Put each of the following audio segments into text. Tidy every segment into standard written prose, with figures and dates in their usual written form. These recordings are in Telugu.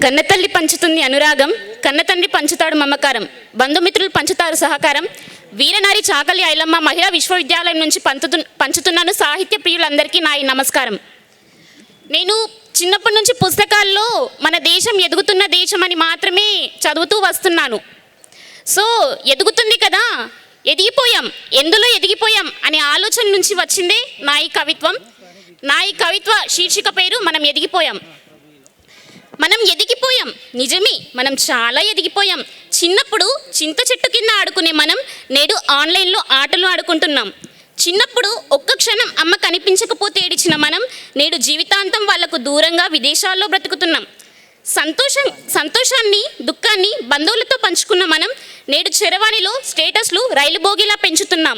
కన్నతల్లి పంచుతుంది అనురాగం, కన్నతండ్రి పంచుతాడు మమకారం, బంధుమిత్రులు పంచుతారు సహకారం. వీరనారి చాకలి ఐలమ్మ మహిళా విశ్వవిద్యాలయం నుంచి పంచుతున్నాను సాహిత్య ప్రియులందరికీ నా నమస్కారం. నేను చిన్నప్పటి నుంచి పుస్తకాల్లో మన దేశం ఎదుగుతున్న దేశం అని మాత్రమే చదువుతూ వస్తున్నాను. సో ఎదుగుతుంది కదా, ఎదిగిపోయాం, ఎందులో ఎదిగిపోయాం అనే ఆలోచన నుంచి వచ్చిందే నా ఈ కవిత్వం. నా ఈ కవిత్వ శీర్షిక పేరు మనం ఎదిగిపోయాం. మనం ఎదిగిపోయాం, నిజమే, మనం చాలా ఎదిగిపోయాం. చిన్నప్పుడు చింత చెట్టు కింద ఆడుకునే మనం నేడు ఆన్లైన్లో ఆటలు ఆడుకుంటున్నాం. చిన్నప్పుడు ఒక్క క్షణం అమ్మ కనిపించకపోతే ఏడిచిన మనం నేడు జీవితాంతం వాళ్లకు దూరంగా విదేశాల్లో బ్రతుకుతున్నాం. సంతోషాన్ని దుఃఖాన్ని బంధువులతో పంచుకున్న మనం నేడు చరవాణిలో స్టేటస్లు రైలు బోగిలా పెంచుతున్నాం.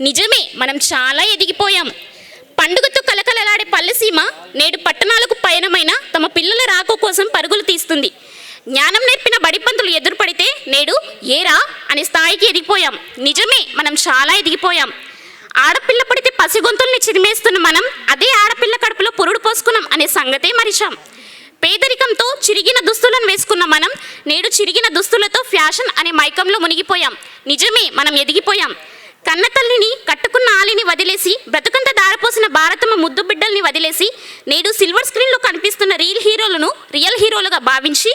నిజమే, మనం చాలా ఎదిగిపోయాం. పండుగతో కలకలలాడే పల్లెసీమ నేడు పట్టణాలకు పయనమైన తమ పిల్లల రాక కోసం పరుగులు తీస్తుంది. జ్ఞానం నేర్పిన బడిపంతులు ఎదురుపడితే నేడు ఏరా అనే స్థాయికి ఎదిగిపోయాం. నిజమే, మనం చాలా ఎదిగిపోయాం. ఆడపిల్ల పడితే పసిగొంతుల్ని చిరిమేస్తున్న మనం అదే ఆడపిల్ల కడుపులో పురుడు పోసుకున్నాం అనే సంగతే మరిచాం. పేదరికంతో చిరిగిన దుస్తులను వేసుకున్న మనం నేడు చిరిగిన దుస్తులతో ఫ్యాషన్ అనే మైకంలో మునిగిపోయాం. నిజమే, మనం ఎదిగిపోయాం. కన్నతల్లిని కట్టుకున్న ఆలిని వదిలేసి బ్రతుకంత దారపోసిన భారతమ్మ ముద్దు బిడ్డల్ని వదిలేసి నేడు సిల్వర్ స్క్రీన్లో కనిపిస్తున్న రియల్ హీరోలను రియల్ హీరోలుగా భావించి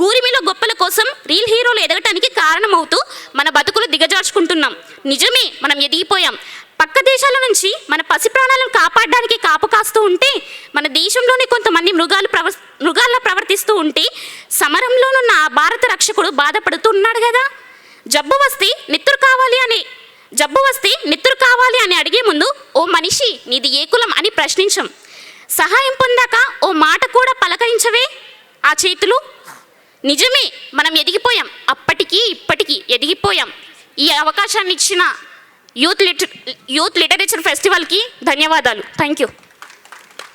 కూరిమిలో గొప్పల కోసం రియల్ హీరోలు ఎదగటానికి కారణమవుతూ మన బతుకులు దిగజార్చుకుంటున్నాం. నిజమే, మనం ఎదిగిపోయాం. పక్క దేశాల నుంచి మన పసి ప్రాణాలను కాపాడడానికి కాపు కాస్తూ ఉంటే మన దేశంలోని కొంతమంది మృగాల్లా ప్రవర్తిస్తూ ఉంటే సమరంలోనున్న ఆ భారత రక్షకుడు బాధపడుతూ ఉన్నాడు కదా. జబ్బు వస్తే నిత్తురు కావాలి అని అడిగే ముందు ఓ మనిషి నీది ఏ కులం అని ప్రశ్నించం. సహాయం పొందాక ఓ మాట కూడా పలకరించవే ఆ చేతులు. నిజమే, మనం ఎదిగిపోయాం. అప్పటికీ ఇప్పటికీ ఎదిగిపోయాం. ఈ అవకాశాన్ని ఇచ్చిన యూత్ లిటరేచర్ ఫెస్టివల్కి ధన్యవాదాలు. Thank you.